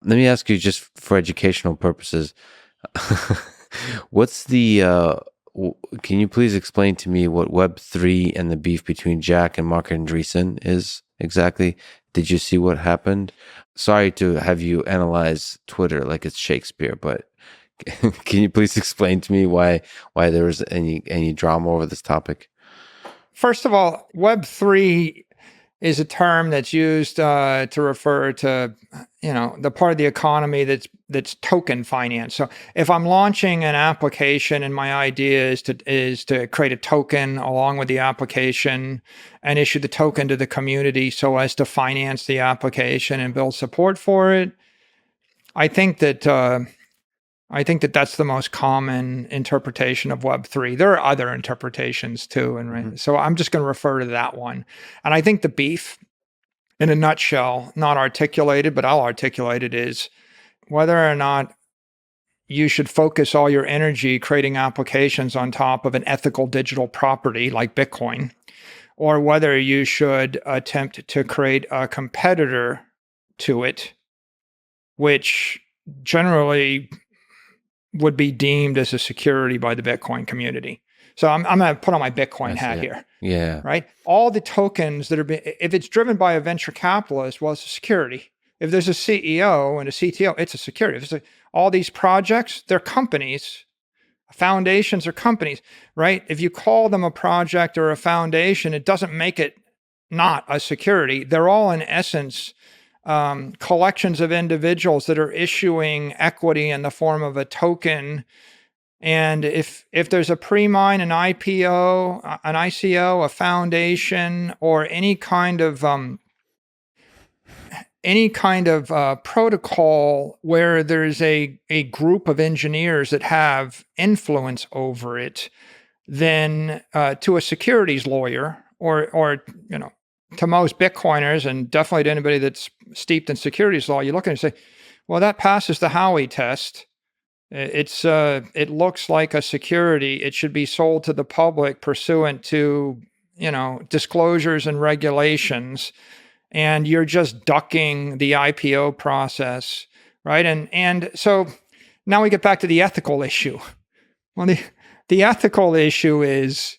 Let me ask you, just for educational purposes, what's the can you please explain to me what Web3 and the beef between Jack and Marc Andreessen is exactly? Did you see what happened? Sorry to have you analyze Twitter like it's Shakespeare, but can you please explain to me why there was any drama over this topic? First of all, Web3 is a term that's used to refer to, the part of the economy that's token finance. So if I'm launching an application and my idea is to create a token along with the application and issue the token to the community so as to finance the application and build support for it, I think that that's the most common interpretation of Web3. There are other interpretations too, and so I'm just going to refer to that one. And I think the beef, in a nutshell, not articulated, but I'll articulate it, is whether or not you should focus all your energy creating applications on top of an ethical digital property like Bitcoin, or whether you should attempt to create a competitor to it, which generally would be deemed as a security by the Bitcoin community. So I'm going to put on my Bitcoin hat here. Yeah. Right? All the tokens that are if it's driven by a venture capitalist, well, it's a security. If there's a CEO and a CTO, it's a security. If all these projects, they're companies. Foundations are companies, right? If you call them a project or a foundation, it doesn't make it not a security. They're all, in essence, collections of individuals that are issuing equity in the form of a token. And if there's a pre-mine, an IPO, an ICO, a foundation, or any kind of protocol where there's a group of engineers that have influence over it, then to a securities lawyer or to most Bitcoiners, and definitely to anybody that's steeped in securities law, you look at it and say, well, that passes the Howey test. It looks like a security. It should be sold to the public pursuant to, disclosures and regulations. And you're just ducking the IPO process, right? And so now we get back to the ethical issue. Well, the ethical issue is,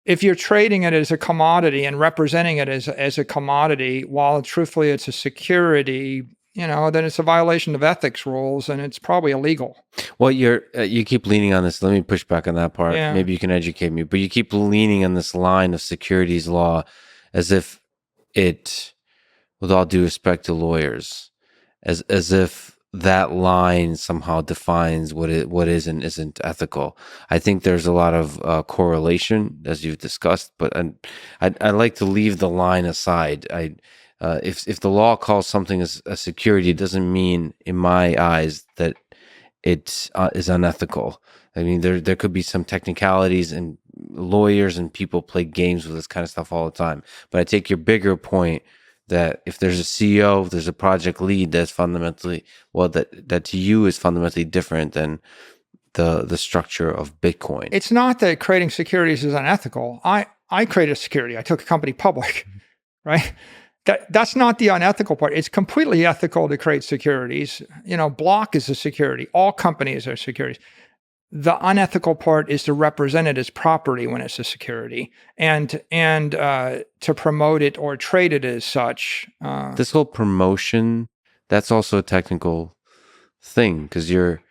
if you're trading it as a commodity and representing it as a commodity, while truthfully it's a security, then it's a violation of ethics rules and it's probably illegal. Well, you keep leaning on this. Let me push back on that part. Yeah. Maybe you can educate me. But you keep leaning on this line of securities law as if it, with all due respect to lawyers, as if that line somehow defines what is and isn't ethical. I think there's a lot of correlation, as you've discussed, but I like to leave the line aside. If the law calls something as a security, it doesn't mean, in my eyes, that it is unethical. I mean, there could be some technicalities, and lawyers and people play games with this kind of stuff all the time. But I take your bigger point that if there's a CEO, if there's a project lead, that's fundamentally, that to you is fundamentally different than the structure of Bitcoin. It's not that creating securities is unethical. I created a security. I took a company public, right? That's not the unethical part. It's completely ethical to create securities. Block is a security. All companies are securities. The unethical part is to represent it as property when it's a security, and to promote it or trade it as such. This whole promotion, that's also a technical thing, because you're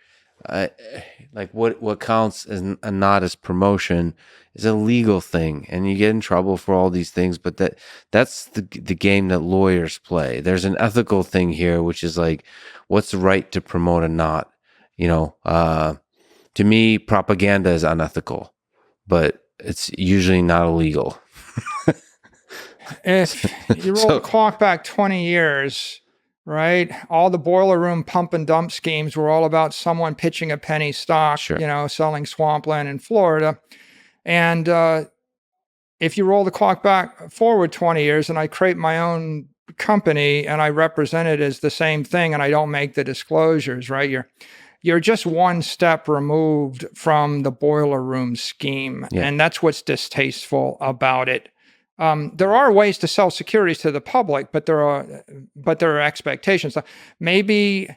like what counts as not as promotion is a legal thing, and you get in trouble for all these things. But that's the game that lawyers play. There's an ethical thing here, which is like, what's right to promote and not. To me, propaganda is unethical, but it's usually not illegal. If you roll the clock back 20 years, right? All the boiler room pump and dump schemes were all about someone pitching a penny stock, Sure. Selling swampland in Florida. And if you roll the clock back forward 20 years and I create my own company and I represent it as the same thing and I don't make the disclosures, right? You're just one step removed from the boiler room scheme. Yeah. And that's what's distasteful about it. There are ways to sell securities to the public, but there are expectations. So maybe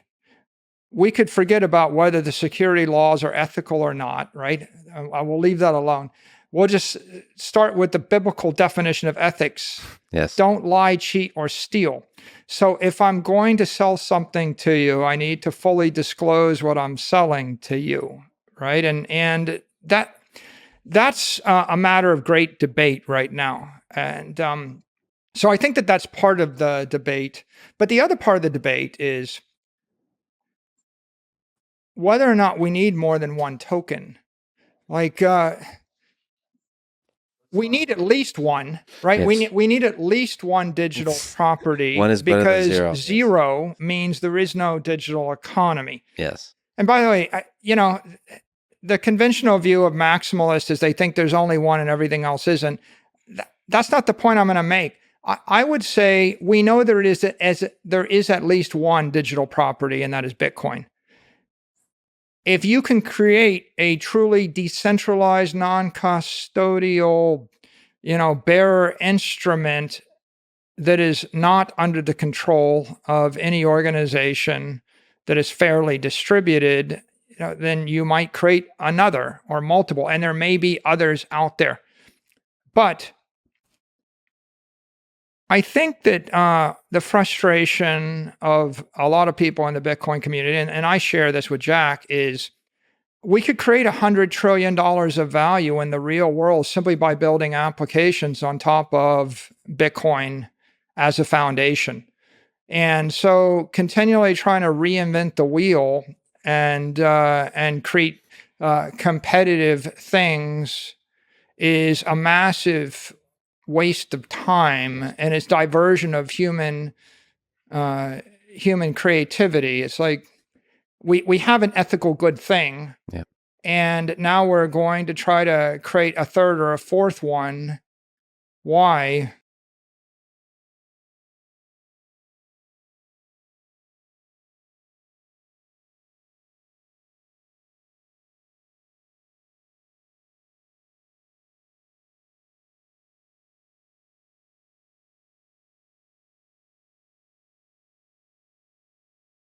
we could forget about whether the security laws are ethical or not, right? I will leave that alone. We'll just start with the biblical definition of ethics. Yes. Don't lie, cheat, or steal. So if I'm going to sell something to you, I need to fully disclose what I'm selling to you, right? And that's a matter of great debate right now. And so I think that that's part of the debate. But the other part of the debate is whether or not we need more than one token. Like, we need at least one, right? Yes. We need at least one digital property. One is better than zero. Zero means there is no digital economy. Yes. And by the way, the conventional view of maximalists is they think there's only one and everything else isn't. That's not the point I'm going to make. I would say we know there is at least one digital property, and that is Bitcoin. If you can create a truly decentralized, non-custodial, bearer instrument that is not under the control of any organization, that is fairly distributed, then you might create another or multiple, and there may be others out there. But I think that the frustration of a lot of people in the Bitcoin community, and I share this with Jack, is we could create $100 trillion of value in the real world simply by building applications on top of Bitcoin as a foundation. And so continually trying to reinvent the wheel and create competitive things is a massive waste of time, and it's diversion of human creativity. It's like we have an ethical good thing, yep, and now we're going to try to create a third or a fourth one. Why?